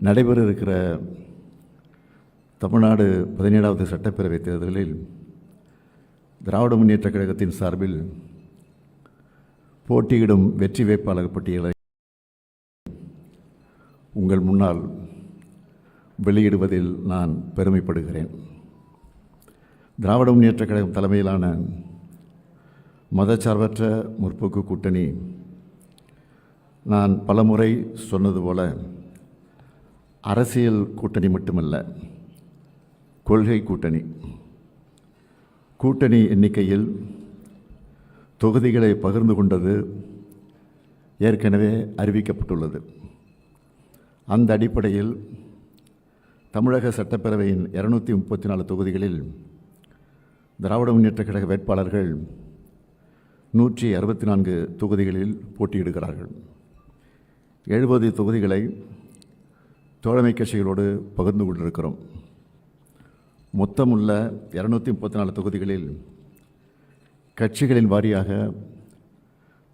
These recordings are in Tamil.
நடைபெற இருக்கிற தமிழ்நாடு 17வது சட்டப்பேரவை தேர்தலில் திராவிட முன்னேற்றக் கழகத்தின் சார்பில் போட்டியிடும் வெற்றி வேட்பாளர் பட்டியலை உங்கள் முன்னால் வெளியிடுவதில் நான் பெருமைப்படுகிறேன். திராவிட முன்னேற்றக் கழகம் தலைமையிலான மதச்சார்பற்ற முற்போக்கு கூட்டணி, நான் பலமுறை சொன்னது போல, அரசியல் கூட்டணி மட்டுமல்ல, கொள்கை கூட்டணி. கூட்டணி எண்ணிக்கையில் தொகுதிகளை பகிர்ந்து கொண்டது ஏற்கனவே அறிவிக்கப்பட்டுள்ளது. அந்த அடிப்படையில் தமிழக சட்டப்பேரவையின் 234 தொகுதிகளில் திராவிட முன்னேற்றக் கழக வேட்பாளர்கள் 164 தொகுதிகளில் போட்டியிடுகிறார்கள். 70 தொகுதிகளை தோழமை கட்சிகளோடு பகிர்ந்து கொண்டிருக்கிறோம். மொத்தமுள்ள 234 தொகுதிகளில் கட்சிகளின் வாரியாக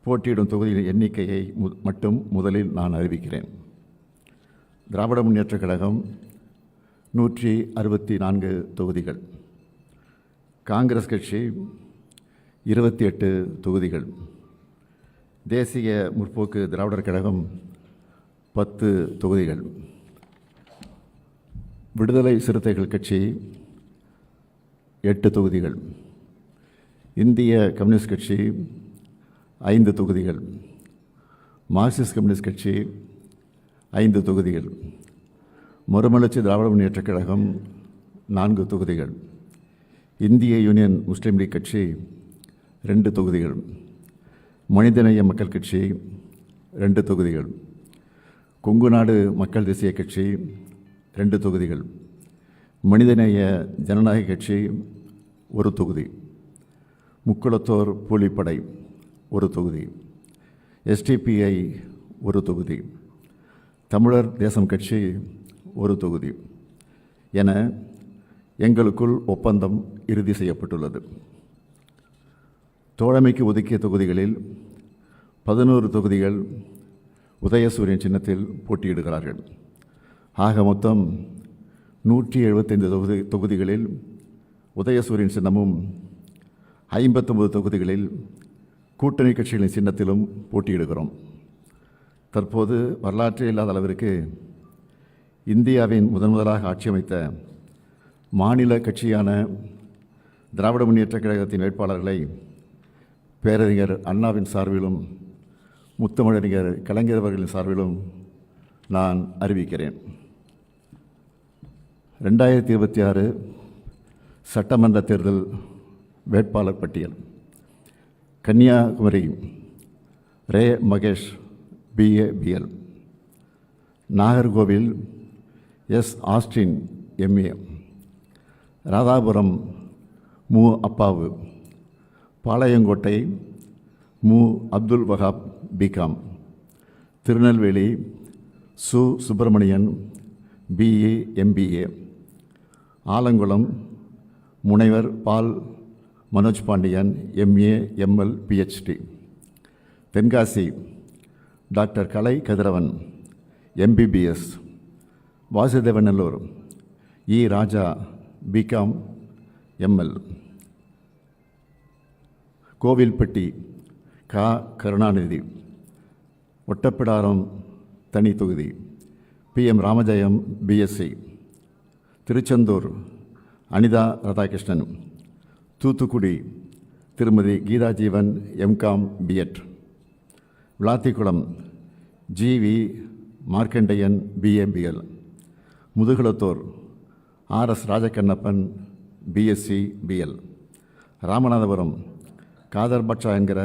போட்டியிடும் தொகுதிகளின் எண்ணிக்கையை மட்டும் முதலில் நான் அறிவிக்கிறேன். திராவிட முன்னேற்றக் கழகம் 164 தொகுதிகள், காங்கிரஸ் கட்சி 28 தொகுதிகள், தேசிய முற்போக்கு திராவிடர் கழகம் 10 தொகுதிகள், விடுதலை சிறுத்தைகள் கட்சி 8 தொகுதிகள், இந்திய கம்யூனிஸ்ட் கட்சி 5 தொகுதிகள், மார்க்சிஸ்ட் கம்யூனிஸ்ட் கட்சி 5 தொகுதிகள், மறுமலர்ச்சி திராவிட முன்னேற்றக் கழகம் 4 தொகுதிகள், இந்திய யூனியன் முஸ்லீம் லீக் கட்சி 2 தொகுதிகள், மனிதநேய மக்கள் கட்சி 2 தொகுதிகள், கொங்கு நாடு மக்கள் தேசிய கட்சி 2 தொகுதிகள், மனிதநேய ஜனநாயக கட்சி 1 தொகுதி, முக்குளத்தோர் கூலிப்படை 1 தொகுதி, எஸ்டிபிஐ 1 தொகுதி, தமிழர் தேசம் கட்சி 1 தொகுதி என எங்களுக்குள் ஒப்பந்தம் இறுதி செய்யப்பட்டுள்ளது. தோழமைக்கு ஒதுக்கிய தொகுதிகளில் 11 தொகுதிகள் உதயசூரியன் சின்னத்தில் போட்டியிடுகிறார்கள். ஆக மொத்தம் 175 தொகுதிகளில் உதயசூரியன் சின்னமும் 59 தொகுதிகளில் கூட்டணி கட்சிகளின் சின்னத்திலும் போட்டியிடுகிறோம். தற்போது வரலாற்றே இல்லாத அளவிற்கு இந்தியாவின் முதலாக ஆட்சி அமைத்த மாநில கட்சியான திராவிட முன்னேற்றக் கழகத்தின் வேட்பாளர்களை பேரறிஞர் அண்ணாவின் சார்பிலும் முத்தமிழறிஞர் கலைஞர் அவர்களின் சார்பிலும் நான் அறிவிக்கிறேன். 2026 சட்டமன்ற தேர்தல் வேட்பாளர் பட்டியல்: கன்னியாகுமரி ரே Mahesh BA BL, Nagercoil S Austin MA, Radhapuram மு அப்பாவு, பாளையங்கோட்டை மு அப்துல் வஹாப் BCom, திருநெல்வேலி சு சுப்பிரமணியன் BA MBA, ஆலங்குளம் முனைவர் Paul Manoj Pandian MA ML PhD, Tenkasi doctor Kalai Kathiravan MBBS, Vasudevanallur E Raja BCom ML, Kovilpatti கா கருணாநிதி, ஒட்டப்பிடாரம் தனி தொகுதி PM ராமஜெயம் BSc, திருச்செந்தூர் அனிதா ராதாகிருஷ்ணன், தூத்துக்குடி திருமதி Geetha Jeevan MCom B.Ed, Vilathikulam GV Markandeyan BA BL, Mudukulathur RS Rajakannappan BSc BL, Ramanathapuram Kader பட்சா என்கிற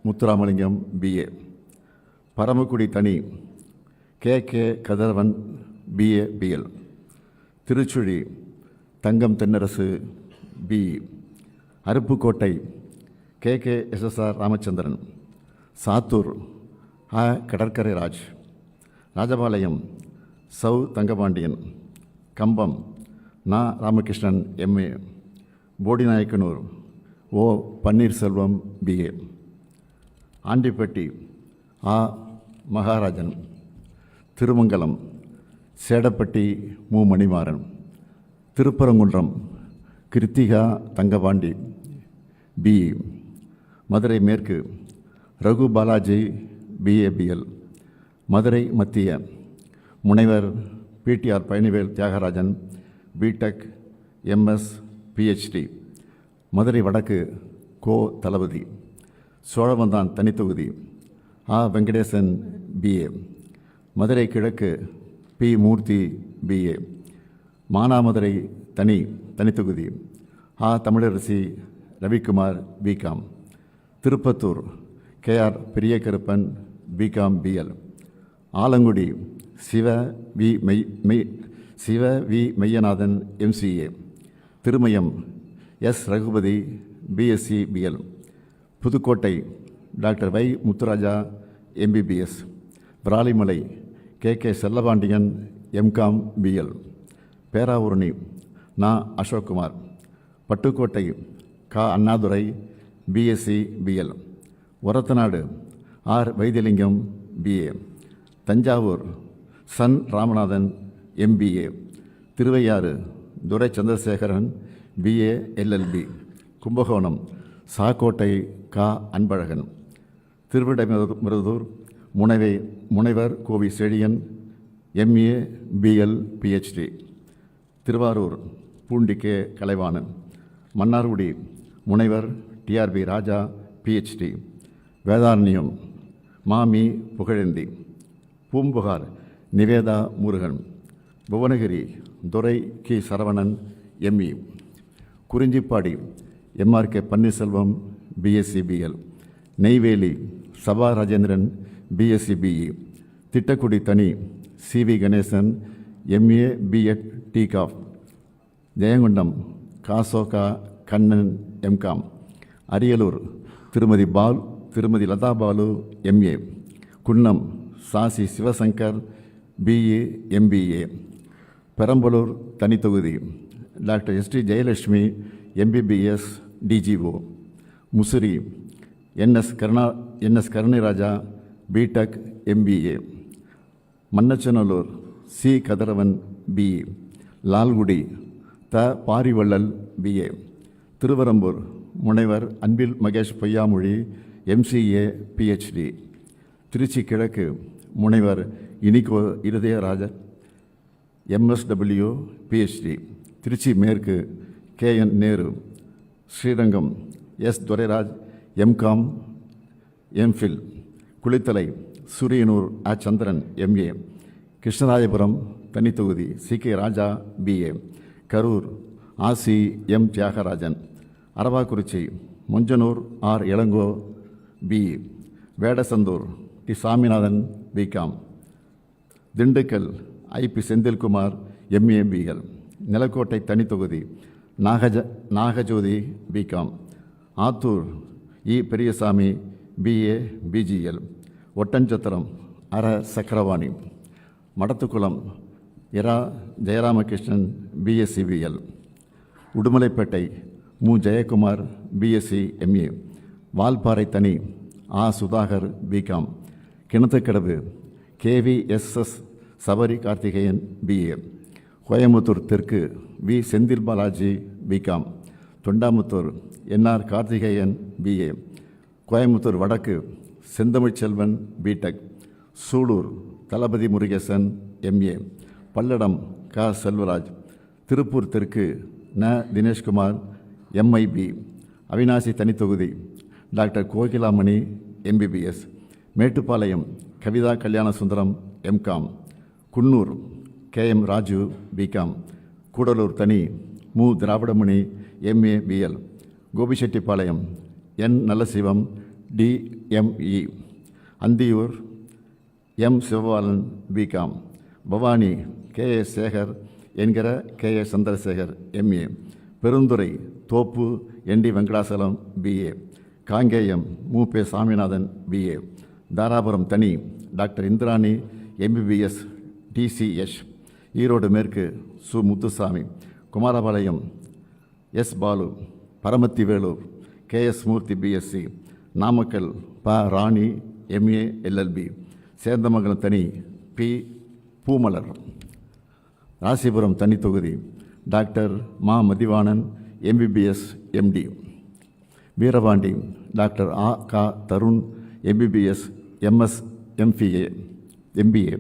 முத்துராமலிங்கம் BA, பரமக்குடி தனி KK Kathiravan BA BL, Tiruchuli Thangam Thennarasu BE, Aruppukottai KK SSR Ramachandran, Sattur கடற்கரை ராஜ், ராஜபாளையம் சௌ தங்கபாண்டியன், கம்பம் நா ராமகிருஷ்ணன் MA, போடிநாயக்கனூர் ஓ பன்னீர்செல்வம் BA, ஆண்டிப்பட்டி மகாராஜன், திருமங்கலம் சேடப்பட்டி மு. மணிமாறன், திருப்பரங்குன்றம் கிருத்திகா தங்கபாண்டி, பிஇ, மதுரை மேற்கு ரகு பாலாஜி, பிஏபிஎல், மதுரை மத்திய முனைவர் PTR Palanivel Thiagarajan, BTech, MS, PhD, Madurai வடக்கு கோ. தளபதி, சோழவந்தான் தனித்தொகுதி ஆ. வெங்கடேசன், பிஏ, மதுரை கிழக்கு பி. மூர்த்தி, பிஏ, மானாமதுரை தனித்தொகுதி ஆ. Tamilarasi Ravikumar, BCom, Tiruppattur KR Periyakaruppan, BCom, BL, Alangudi Siva V. Meyyanathan, MCA, Thirumayam S. Regupathy, BSc, BL, Pudukkottai doctor வை. Muthuraja, MBBS, Viralimalai K. Chellapandian, MCom, BL, Peravurani நா. அசோக்குமார், பட்டுக்கோட்டை கா. Annadurai, BSc, BL, Orathanadu R. Vaithilingam, BA, Thanjavur சன் Ramanathan, MBA, Thiruvaiyaru Durai Chandrasekaran, BA, LLB, Kumbakonam Sakkottai கா. அன்பழகன், திருவிடைமருதூர் முனைவர் Kovi Chezhiyan, MA, BL, PhD, Thiruvarur Poondi K. Kalaivanan, Mannargudi முனைவர் டிஆர்பி ராஜா, பிஹெச்டி, வேதாரண்யம் மாமி புகழேந்தி, பூம்புகார் நிவேதா முருகன், புவனகிரி துரை கி. Saravanan, ME, Kurinjipadi MRK. Panneerselvam, BSc, BL, Neyveli Saba Rajendran, BSc, BE, Tittakudi தனி சிவி. கணேசன், எம்ஏ, பிஎட், டிகாப், ஜெயங்கொண்டம் காசோகா கண்ணன், எம்காம், அரியலூர் திருமதி லதா பாலு, எம்ஏ, குன்னம் சாசி சிவசங்கர், பிஏ, எம்பிஏ, பெரம்பலூர் தனித்தொகுதி doctor SD Jayalakshmi, MBBS, DGO, Musiri NS Karunairaja, BTech, MBA, Mannachanallur C. Kathiravan, BE, Lalgudi த. பாரிவள்ளல், பிஏ, திருவரம்பூர் முனைவர் அன்பில் மகேஷ் பொய்யாமொழி, எம்சிஏ, பிஹெச்டி, திருச்சி கிழக்கு முனைவர் Inigo Irudayaraj, MSW, PhD, Trichy மேற்கு KN. Nehru, Srirangam S. Durairaj, MCom, MPhil, Kulithalai Sooriyanur அ. சந்திரன், எம்ஏ, கிருஷ்ணராயபுரம் தனித்தொகுதி சி.கே. ராஜா, பிஏ, கரூர் ஆசி. M. Thiagarajan, Aravakurichi Monjanur R. Elango, BE, Vedasandur T. Saminathan, BCom, Dindigul IP. Senthilkumar, MA, BL, Nilakottai தனித்தொகுதி Nagajothi, BCom, Attur E. Periyasamy, BA, BGL, Oddanchatram அர. சக்கரவாணி, மடத்துக்குளம் இரா. ஜெயராமகிருஷ்ணன், பிஎஸ்சி, பிஎல், உடுமலைப்பேட்டை மு. ஜெயக்குமார், பிஎஸ்சி, எம்ஏ, வால்பாறை தனி ஆ. Sudhakar, BCom, Kinathukadavu KVSS Sabari Karthikeyan, BA, Coimbatore தெற்கு V. Senthil Balaji, BCom, Thondamuthur NR. Karthikeyan, BA, Coimbatore வடக்கு செந்தமிழ்ச்செல்வன், பிடெக், சூலூர் தளபதி முருகேசன், எம்ஏ, பல்லடம் க. செல்வராஜ், திருப்பூர் தெற்கு ந. தினேஷ்குமார், எம்ஐபி, அவினாசி தனித்தொகுதி doctor Kokilamani, MBBS, Mettupalayam Kavitha Kalyanasundaram, MCom, Coonoor KM. Raju, BCom, Gudalur தனி மு. Dravidamani, MA, BL, Gobichettipalayam N. Nallasivam, DME, Anthiyur M. Sivabalan, BCom, Bhavani KA. Sekar என்கிற கே.ஏ. சந்திரசேகர், எம்ஏ, பெருந்துறை தோப்பு என்.டி. வெங்கடாசலம், பிஏ, காங்கேயம் மு. பெ. சாமிநாதன், பிஏ, தாராபுரம் தனி doctor Indrani, MBBS, TCS, Erode மேற்கு சு. முத்துசாமி, குமாரபாளையம் எஸ். பாலு, பரமத்தி வேலூர் கே.எஸ். மூர்த்தி, பிஎஸ்சி, நாமக்கல் ப. ராணி, எம்ஏ, எல்எல்பி, சேந்தமங்கலம் தனி பி. பூமலர், ராசிபுரம் தனி தொகுதி டாக்டர் மா Mathivanan MBBS MD. Veerapandi doctor ஆ கா Tharun MBBS MS MBA.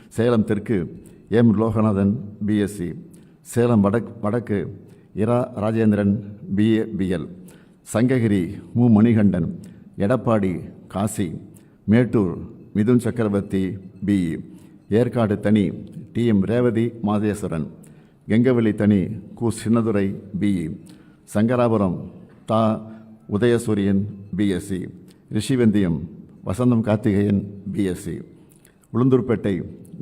Salem தெற்கு எம் லோகநாதன் பிஎஸ்சி. சேலம் வடக்கு இரா ராஜேந்திரன் பிஏ பிஎல். சங்ககிரி மு மணிகண்டன். எடப்பாடி காசி. மேட்டூர் மிதுன் சக்கரவர்த்தி பிஇ. ஏற்காடு தனி டிஎம் ரேவதி மாதேஸ்வரன். கெங்கவெளி தனி கு சின்னதுரை பிஇ. சங்கராபுரம் தா Udhayasuriyan BSc. Rishivandiyam Vasantham Karthikeyan BSc. Ulundurpet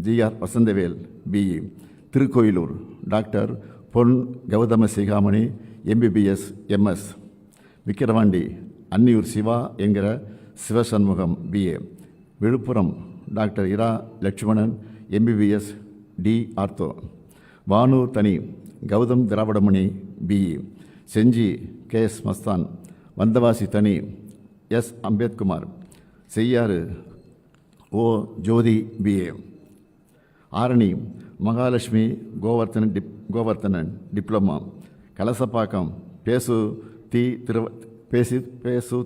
GR Vasanthavel BE. Tirukkoyilur doctor Pon Gowtham Sigamani MBBS MS. Vikravandi Anniyur Siva என்கிற சிவசண்முகம் பிஏ. விழுப்புரம் டாக்டர் இரா Lakshmanan MBBS D ortho. Vanur தனி கௌதம் திராவிடமணி பிஇ. செஞ்சி கேஎஸ் மஸ்தான். வந்தவாசி தனி S Ambethkumar. Cheyyar O Jothi BA. Arani Mahalakshmi Govardhanan diploma. Kalasapakkam பேசு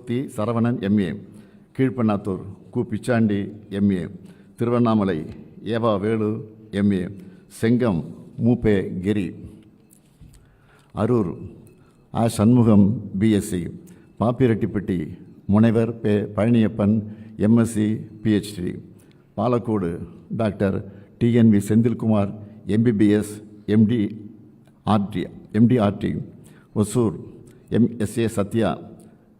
தி சரவணன் எம்ஏ. கீழ்பண்ணாத்தூர் கு பிச்சாண்டி எம்ஏ. திருவண்ணாமலை ஏவா வேலு எம்ஏ. செங்கம் மூப்பே கிரி. அரூர் ஆ சண்முகம் பிஎஸ்சி. பாப்பிரெட்டிப்பட்டி முனைவர் பே Palaniappan MSc PhD. Palacode doctor DNV Senthilkumar MBBS MDRD. Hosur MSA Sathya.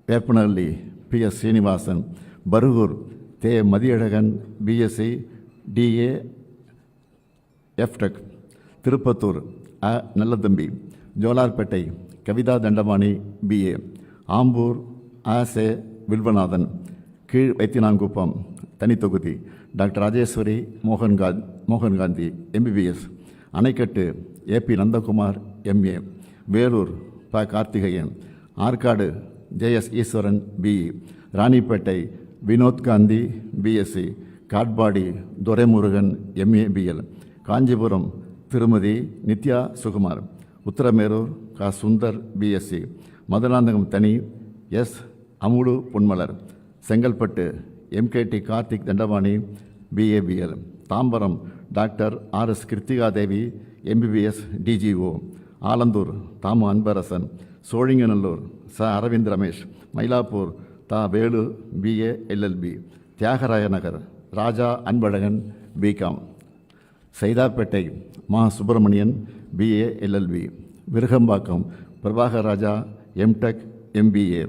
Veppanahalli PS Srinivasan. Bargur தே Mathiyazhagan BSc DA FTech. Tiruppattur அ நல்லதம்பி. ஜோலார்பேட்டை கவிதா தண்டபாணி பிஏ. ஆம்பூர் ஆசே வில்வநாதன். கீழ் வைத்தியநான்குப்பம் தனி தொகுதி doctor Rajeswari Mohangandhi MBBS. Anaikattu AP Nandakumar MA. Vellore ப Karthikeyan. Arcot JS Eswaran BE. Ranipet Vinoth Gandhi BSc. Katpadi Duraimurugan MA BL. Kanchipuram திருமதி நித்யா சுகுமார். உத்தரமேரூர் கா சுந்தர் பிஎஸ்சி. மதுராந்தகம் தனி S Amudu Ponmalar. Chengalpattu MKT Karthik Dhandapani BA BL. Tambaram doctor RS Kiruthikadevi MBBS DGO. Alandur Thamu Anbarasan. Sholinganallur ச அரவிந்த் ரமேஷ். மயிலாப்பூர் தா Velu BA LLB. Thyagaraya Nagar Raja Anbazhagan BCom. Saidapet மா Subramanian BA LLB. Virugambakkam Prabhakar Raja MTech MBA.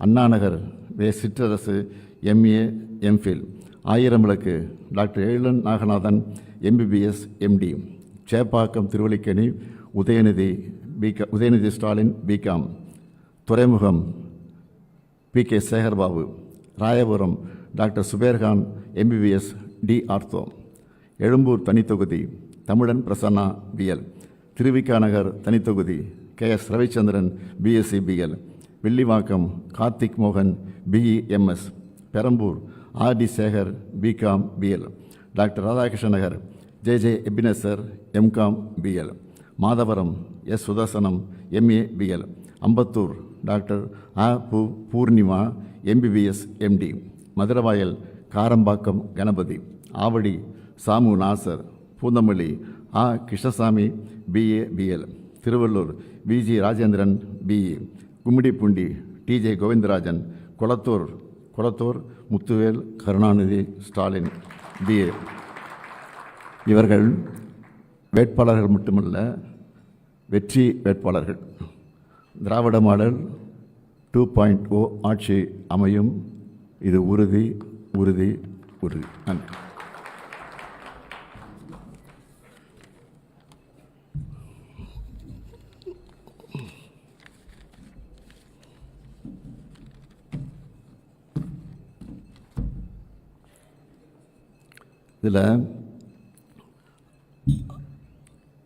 Annanagar வே Chitrarasu MA MPhil. Aayiramvilakku doctor Ezhilan Naganathan MBBS MD. Chepauk Thiruvallikeni Udhayanidhi Stalin BCom. துறைமுகம் PK Sekarbabu. Royapuram doctor Subairkhan MBBS D ortho. Egmore தனித்தொகுதி தமிழன் பிரசன்னா பிஎல். திருவிக்கா நகர் தனித்தொகுதி KS Ravichandran BSc BL. Villivakkam Karthik மோகன் BE MS. Perambur RD Sekar BCom BL. Doctor Radhakrishna Nagar JJ Ebenezer MCom BL. Madhavaram S Sudharsanam MA BL. Ambattur doctor Poornima MBBS MD. Maduravoyal Karambakkam Ganapathi. Avadi Samu Nasar. Poonamallee Krishnaswamy BA BL. Tiruvallur VG Rajendran BE. Gummidipoondi TJ Govindarajan. Kolathur Muthuvel Karunanidhi Stalin BA. இவர்கள் வேட்பாளர்கள் மட்டுமல்ல, வெற்றி வேட்பாளர்கள். திராவிட மாடல் 2.0 ஆட்சி அமையும். இது உறுதி உறுதி உறுதி. நன்றி. இதில்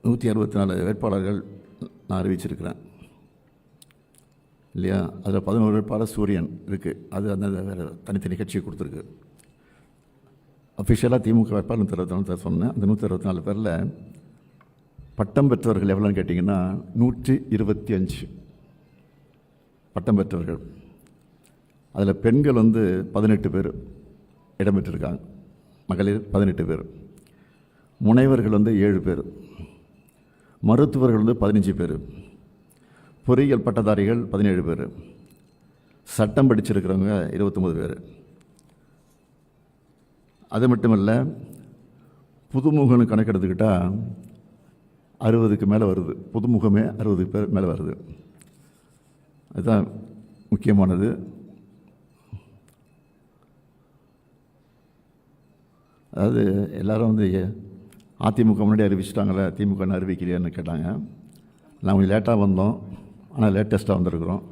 164 வேட்பாளர்கள் நான் அறிவிச்சிருக்கிறேன் இல்லையா? அதில் 11 வேட்பாளர் சூரியன் இருக்குது. அது அந்த வேறு தனித்தனி கட்சியை கொடுத்துருக்கு. அஃபிஷியலாக திமுக வேட்பாளர் 164 சொன்னேன். அந்த 164 பேரில் பட்டம் பெற்றவர்கள் எவ்வளோன்னு கேட்டிங்கன்னா 125 பட்டம் பெற்றவர்கள். அதில் பெண்கள் 18 பேர் இடம் பெற்றிருக்காங்க, மகளிர் 18 பேர். முனைவர்கள் 7 பேர், மருத்துவர்கள் 15 பேர், பொறியியல் பட்டதாரிகள் 17 பேர், சட்டம் படிச்சிருக்கிறவங்க 29 பேர். அது மட்டுமல்ல, புதுமுகம்னு கணக்கெடுத்துக்கிட்டால் 60க்கு மேலே வருது. புதுமுகமே 60 பேர் மேலே வருது. அதுதான் முக்கியமானது. அதாவது எல்லோரும் அதிமுக முன்னாடி அறிவிச்சிட்டாங்களே, திமுக அறிவிக்கலையான்னு கேட்டாங்க. நான் கொஞ்சம் லேட்டாக வந்தோம், ஆனால் லேட்டஸ்ட்டாக வந்திருக்கிறோம்.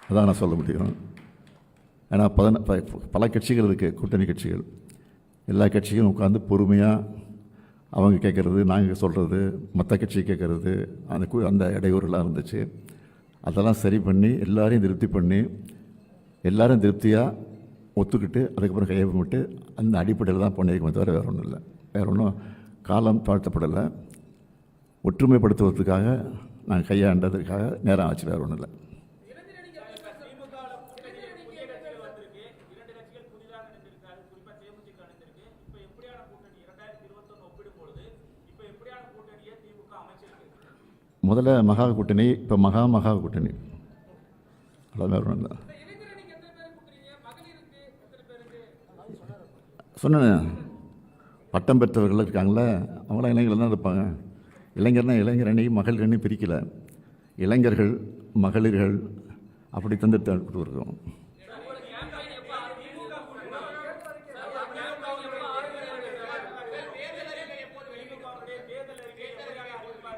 அதான் நான் சொல்ல முடியும். ஏன்னா பல கட்சிகள் இருக்குது, கூட்டணி கட்சிகள். எல்லா கட்சியும் உட்காந்து பொறுமையாக அவங்க கேட்குறது, நாங்கள் சொல்கிறது, மற்ற கட்சி கேட்குறது, அந்த இடையூறுலாம் இருந்துச்சு. அதெல்லாம் சரி பண்ணி எல்லாரையும் திருப்தி பண்ணி எல்லாரும் திருப்தியாக ஒத்துக்கிட்டு அதுக்கப்புறம் கையெழுமிட்டு அந்த அடிப்படையில் தான் பண்ணியிருக்கோமே தவிர வேறு ஒன்றும் இல்லை. வேறு ஒன்றும் காலம் தாழ்த்தப்படலை. ஒற்றுமைப்படுத்துவதற்காக நாங்கள் கையாண்டதுக்காக நேரம் ஆச்சு, வேறு ஒன்றும் இல்லை. முதல்ல மகா கூட்டணி, இப்போ மகா கூட்டணி, அவ்வளோ வேறு ஒன்றும் இல்லை. சொன்னேன், பட்டம் பெற்றவர்கள் இருக்காங்களே அவங்களாம் இளைஞர்கள் தான் இருப்பாங்க. இளைஞர்னால் இளைஞர் அணி மகளிர் அணி பிரிக்கலை, இளைஞர்கள் மகளிர்கள் அப்படி தந்து கொடுத்துருக்கோம்.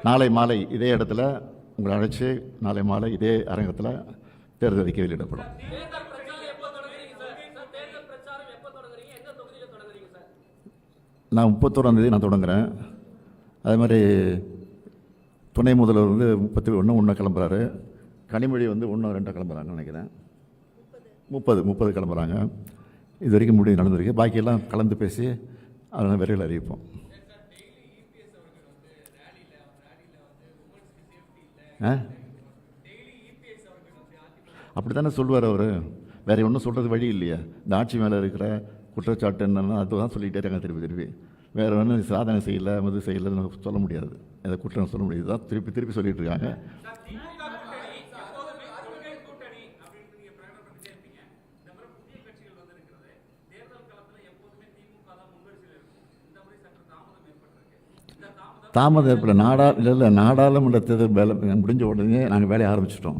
நாளை மாலை இதே இடத்துல உங்களை அழைச்சி நாளை மாலை இதே அரங்கத்தில் தேர்தல் அறிக்கை வெளியிடப்படும். நான் 31ஆம் தேதி நான் தொடங்குகிறேன். அதே மாதிரி துணை முதல்வர் 31 கிளம்புறாரு. கனிமொழி 1 2 கிளம்புறாங்கன்னு நினைக்கிறேன். 30 கிளம்புறாங்க. இது வரைக்கும் முடிவு நடந்திருக்கு. பாக்கியெல்லாம் கலந்து பேசி அதனால் விரைவில் அறிவிப்போம். அப்படி தானே சொல்லுவார் அவர். வேறு ஒன்றும் சொல்கிறது வழி இல்லையா? இந்த ஆட்சி மேலே இருக்கிற குற்றச்சாட்டு என்னென்னா அதுதான் சொல்லிகிட்டே இருக்காங்க திருப்பி. வேறு ஒன்றும் சாதனை செய்யலை, மது செய்யலைன்னு சொல்ல முடியாது. அதை குற்றம் சொல்ல முடியாது தான் திருப்பி சொல்லிகிட்டு இருக்காங்க. தாமதம் ஏற்பட நாடாளுமன்ற தேர்தல் வேலை முடிஞ்ச உடனே நாங்கள் வேலையை ஆரம்பிச்சிட்டோம்.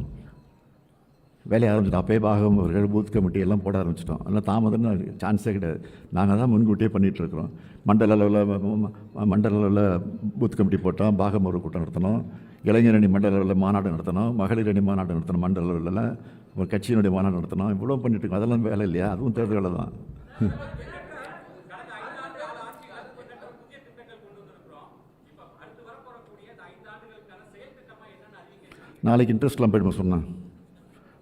அப்போயே பாகம் அவர்கள் பூத் கமிட்டி எல்லாம் போட ஆரம்பிச்சிட்டோம். அதனால் தாமதம்னு சான்ஸே கிடையாது. நாங்கள் தான் முன்கூட்டியே பண்ணிகிட்ருக்குறோம். மண்டல அளவில் பூத் கமிட்டி போட்டோம், பாகம் ஒரு கூட்டம் நடத்தணும், இளைஞர் அணி மண்டல அளவில் மாநாடு நடத்தணும், மகளிர் அணி மாநாடு நடத்தணும், மண்டல அளவில் கட்சியினுடைய மாநாடு நடத்தணும். இவ்வளோ பண்ணிட்டுருக்கோம். அதெல்லாம் வேலை இல்லையா? அதுவும் தேர்தல் வேலை தான். நாளைக்கு இன்ட்ரெஸ்ட்லாம் போய்ட்டு சொன்னேன்.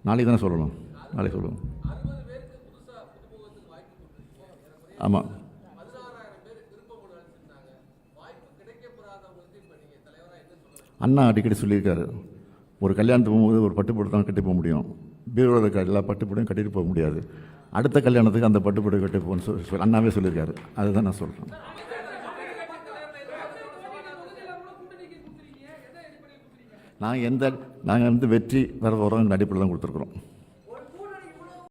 நாளைக்கு தானே சொல்லணும், நாளைக்கு சொல்லுவோம். ஆமாம், அண்ணா அடிக்கடி சொல்லியிருக்காரு, ஒரு கல்யாணத்துக்கு போகும்போது ஒரு பட்டுப்புடவை தான் கட்டி போக முடியும், பீரோவில் இருக்க எல்லா பட்டுப்புடையும் கட்டிட்டு போக முடியாது. அடுத்த கல்யாணத்துக்கு அந்த பட்டுப்புடவை கட்டி போகணும்னு சொல்லி அண்ணாவே சொல்லியிருக்காரு. அதுதான் நான் சொல்கிறேன். நாங்கள் வெற்றி வர வரோம் அடிப்படையில் தான் கொடுத்துருக்குறோம்.